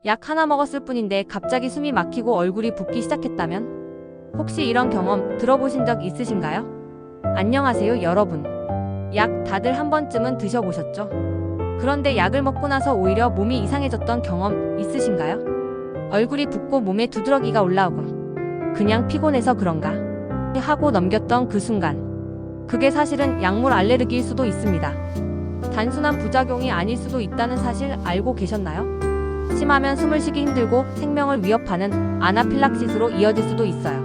약 하나 먹었을 뿐인데 갑자기 숨이 막히고 얼굴이 붓기 시작했다면? 혹시 이런 경험 들어보신 적 있으신가요? 안녕하세요, 여러분. 약 다들 한 번쯤은 드셔보셨죠? 그런데 약을 먹고 나서 오히려 몸이 이상해졌던 경험 있으신가요? 얼굴이 붓고 몸에 두드러기가 올라오고 그냥 피곤해서 그런가 하고 넘겼던 그 순간, 그게 사실은 약물 알레르기일 수도 있습니다. 단순한 부작용이 아닐 수도 있다는 사실 알고 계셨나요? 심하면 숨을 쉬기 힘들고 생명을 위협하는 아나필락시스로 이어질 수도 있어요.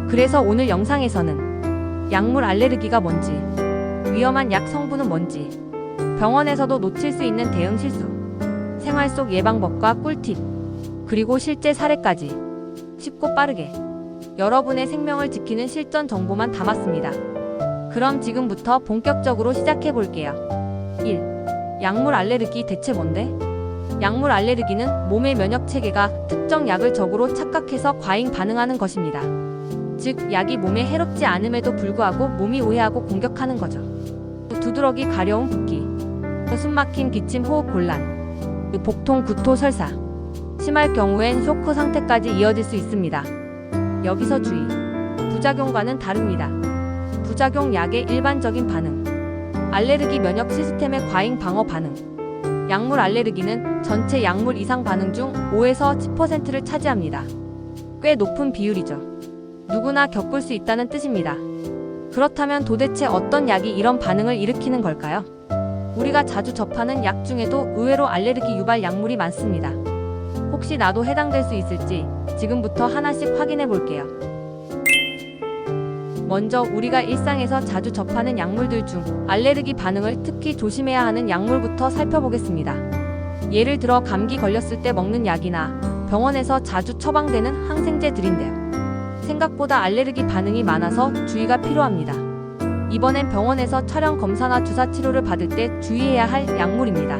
그래서 오늘 영상에서는 약물 알레르기가 뭔지, 위험한 약 성분은 뭔지, 병원에서도 놓칠 수 있는 대응 실수, 생활 속 예방법과 꿀팁, 그리고 실제 사례까지 쉽고 빠르게 여러분의 생명을 지키는 실전 정보만 담았습니다. 그럼 지금부터 본격적으로 시작해 볼게요. 1. 약물 알레르기 대체 뭔데? 약물 알레르기는 몸의 면역 체계가 특정 약을 적으로 착각해서 과잉 반응하는 것입니다. 즉, 약이 몸에 해롭지 않음에도 불구하고 몸이 오해하고 공격하는 거죠. 두드러기, 가려움, 붓기, 숨막힘, 기침, 호흡 곤란, 복통, 구토, 설사, 심할 경우엔 쇼크 상태까지 이어질 수 있습니다. 여기서 주의! 부작용과는 다릅니다. 부작용, 약의 일반적인 반응, 알레르기 면역 시스템의 과잉 방어 반응. 약물 알레르기는 전체 약물 이상 반응 중 5에서 10%를 차지합니다. 꽤 높은 비율이죠. 누구나 겪을 수 있다는 뜻입니다. 그렇다면 도대체 어떤 약이 이런 반응을 일으키는 걸까요? 우리가 자주 접하는 약 중에도 의외로 알레르기 유발 약물이 많습니다. 혹시 나도 해당될 수 있을지 지금부터 하나씩 확인해 볼게요. 먼저 우리가 일상에서 자주 접하는 약물들 중 알레르기 반응을 특히 조심해야 하는 약물부터 살펴보겠습니다. 예를 들어 감기 걸렸을 때 먹는 약이나 병원에서 자주 처방되는 항생제들인데요. 생각보다 알레르기 반응이 많아서 주의가 필요합니다. 이번엔 병원에서 촬영 검사나 주사 치료를 받을 때 주의해야 할 약물입니다.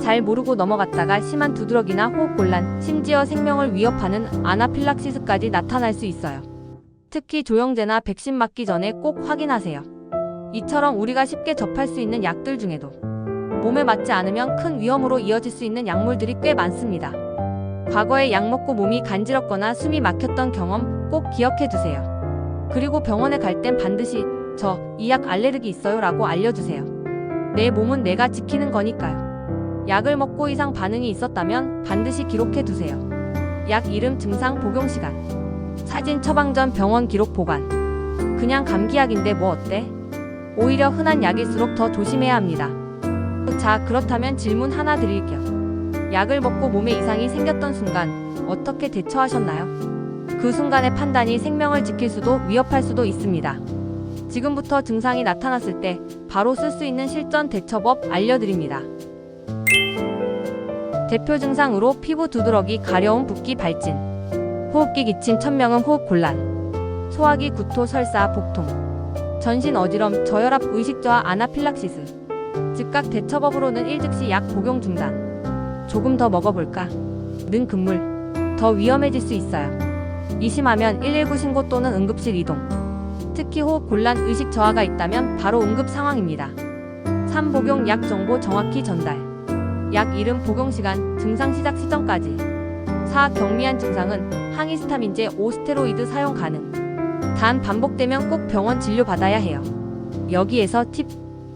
잘 모르고 넘어갔다가 심한 두드러기나 호흡 곤란, 심지어 생명을 위협하는 아나필락시스까지 나타날 수 있어요. 특히 조영제나 백신 맞기 전에 꼭 확인하세요. 이처럼 우리가 쉽게 접할 수 있는 약들 중에도 몸에 맞지 않으면 큰 위험으로 이어질 수 있는 약물들이 꽤 많습니다. 과거에 약 먹고 몸이 간지럽거나 숨이 막혔던 경험 꼭 기억해 두세요. 그리고 병원에 갈 땐 반드시 저 이 약 알레르기 있어요 라고 알려주세요. 내 몸은 내가 지키는 거니까요. 약을 먹고 이상 반응이 있었다면 반드시 기록해 두세요. 약 이름, 증상, 복용 시간, 사진, 처방 전 병원 기록 보관. 그냥 감기약인데 뭐 어때? 오히려 흔한 약일수록 더 조심해야 합니다. 자, 그렇다면 질문 하나 드릴게요. 약을 먹고 몸에 이상이 생겼던 순간 어떻게 대처하셨나요? 그 순간의 판단이 생명을 지킬 수도 위협할 수도 있습니다. 지금부터 증상이 나타났을 때 바로 쓸 수 있는 실전 대처법 알려드립니다. 대표 증상으로 피부 두드러기, 가려움, 붓기, 발진, 호흡기 기침, 천명음, 호흡 곤란, 소화기, 구토, 설사, 복통, 전신 어지럼, 저혈압, 의식 저하, 아나필락시스. 즉각 대처법으로는 일즉시 약 복용 중단, 조금 더 먹어볼까 는 금물. 더 위험해질 수 있어요. 이심하면 119 신고 또는 응급실 이동. 특히 호흡 곤란, 의식 저하가 있다면 바로 응급 상황입니다. 3. 복용 약 정보 정확히 전달. 약 이름, 복용 시간, 증상 시작 시점까지. 4. 경미한 증상은 항히스타민제, 5. 스테로이드 사용 가능. 단 반복되면 꼭 병원 진료 받아야 해요. 여기에서 팁.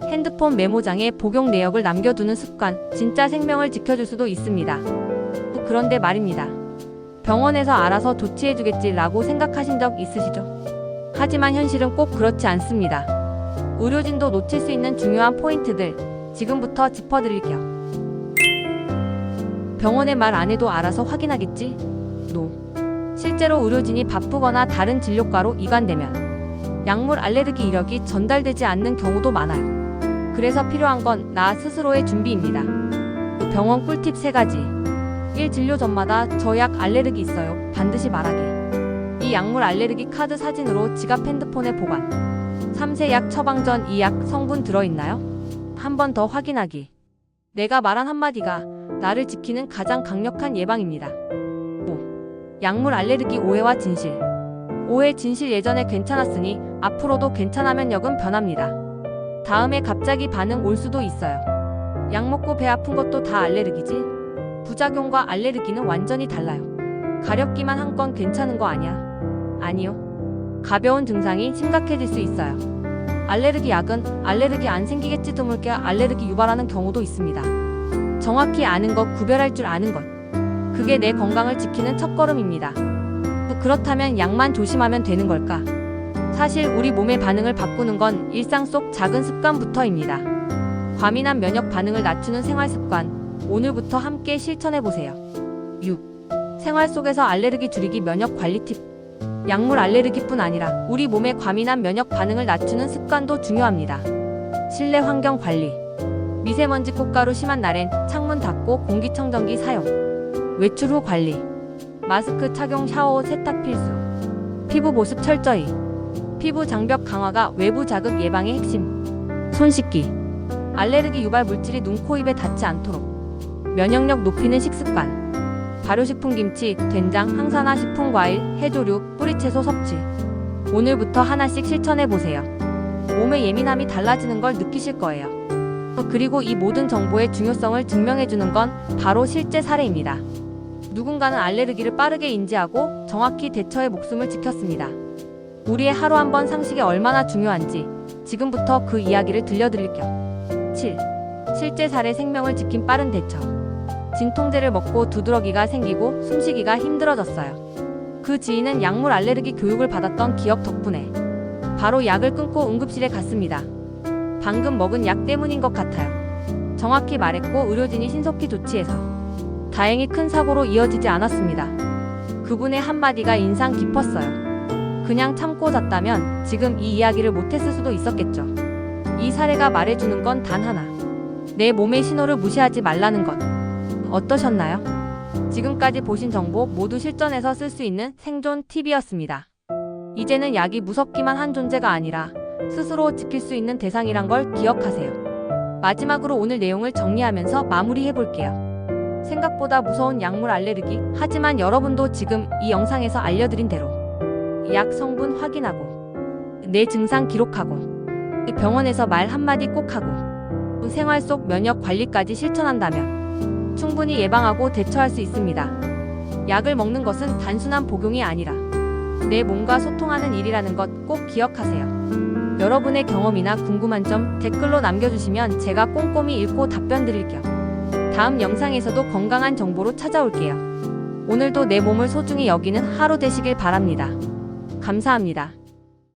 핸드폰 메모장에 복용 내역을 남겨두는 습관, 진짜 생명을 지켜줄 수도 있습니다. 그런데 말입니다. 병원에서 알아서 조치해주겠지 라고 생각하신 적 있으시죠? 하지만 현실은 꼭 그렇지 않습니다. 의료진도 놓칠 수 있는 중요한 포인트들 지금부터 짚어드릴게요. 병원에 말 안 해도 알아서 확인하겠지? 노. 실제로 의료진이 바쁘거나 다른 진료과로 이관되면 약물 알레르기 이력이 전달되지 않는 경우도 많아요. 그래서 필요한 건 나 스스로의 준비입니다. 병원 꿀팁 3가지. 1. 진료 전마다 저 약 알레르기 있어요 반드시 말하기. 이 약물 알레르기 카드 사진으로 지갑, 핸드폰에 보관. 3세 약 처방 전 이 약 성분 들어있나요? 한 번 더 확인하기. 내가 말한 한마디가 나를 지키는 가장 강력한 예방입니다. 5. 약물 알레르기 오해와 진실. 오해, 진실. 예전에 괜찮았으니 앞으로도 괜찮아면 역은 변합니다. 다음에 갑자기 반응 올 수도 있어요. 약 먹고 배 아픈 것도 다 알레르기지? 부작용과 알레르기는 완전히 달라요. 가렵기만 한 건 괜찮은 거 아니야? 아니요. 가벼운 증상이 심각해질 수 있어요. 알레르기 약은 알레르기 안 생기겠지 드물게 알레르기 유발하는 경우도 있습니다. 정확히 아는 것, 구별할 줄 아는 것. 그게 내 건강을 지키는 첫걸음입니다. 그렇다면 약만 조심하면 되는 걸까? 사실 우리 몸의 반응을 바꾸는 건 일상 속 작은 습관부터입니다. 과민한 면역 반응을 낮추는 생활 습관, 오늘부터 함께 실천해 보세요. 6. 생활 속에서 알레르기 줄이기 면역 관리 팁. 약물 알레르기뿐 아니라 우리 몸의 과민한 면역 반응을 낮추는 습관도 중요합니다. 실내 환경 관리. 미세먼지 꽃가루 심한 날엔 창문 닫고 공기청정기 사용. 외출 후 관리. 마스크 착용, 샤워, 세탁 필수. 피부 보습 철저히. 피부 장벽 강화가 외부 자극 예방의 핵심. 손 씻기. 알레르기 유발 물질이 눈, 코, 입에 닿지 않도록. 면역력 높이는 식습관. 발효식품 김치, 된장, 항산화 식품, 과일, 해조류, 뿌리채소 섭취. 오늘부터 하나씩 실천해보세요. 몸의 예민함이 달라지는 걸 느끼실 거예요. 그리고 이 모든 정보의 중요성을 증명해주는 건 바로 실제 사례입니다. 누군가는 알레르기를 빠르게 인지하고 정확히 대처해 목숨을 지켰습니다. 우리의 하루 한 번 상식이 얼마나 중요한지 지금부터 그 이야기를 들려드릴 겸. 7. 실제 사례 생명을 지킨 빠른 대처. 진통제를 먹고 두드러기가 생기고 숨쉬기가 힘들어졌어요. 그 지인은 약물 알레르기 교육을 받았던 기억 덕분에 바로 약을 끊고 응급실에 갔습니다. 방금 먹은 약 때문인 것 같아요. 정확히 말했고 의료진이 신속히 조치해서 다행히 큰 사고로 이어지지 않았습니다. 그분의 한마디가 인상 깊었어요. 그냥 참고 잤다면 지금 이 이야기를 못했을 수도 있었겠죠. 이 사례가 말해주는 건 단 하나. 내 몸의 신호를 무시하지 말라는 것. 어떠셨나요? 지금까지 보신 정보 모두 실전에서 쓸 수 있는 생존 팁이었습니다. 이제는 약이 무섭기만 한 존재가 아니라 스스로 지킬 수 있는 대상이란 걸 기억하세요. 마지막으로 오늘 내용을 정리하면서 마무리해볼게요. 생각보다 무서운 약물 알레르기. 하지만 여러분도 지금 이 영상에서 알려드린 대로 약 성분 확인하고 내 증상 기록하고 병원에서 말 한마디 꼭 하고 생활 속 면역 관리까지 실천한다면 충분히 예방하고 대처할 수 있습니다. 약을 먹는 것은 단순한 복용이 아니라 내 몸과 소통하는 일이라는 것 꼭 기억하세요. 여러분의 경험이나 궁금한 점 댓글로 남겨주시면 제가 꼼꼼히 읽고 답변 드릴 겸 다음 영상에서도 건강한 정보로 찾아올게요. 오늘도 내 몸을 소중히 여기는 하루 되시길 바랍니다. 감사합니다.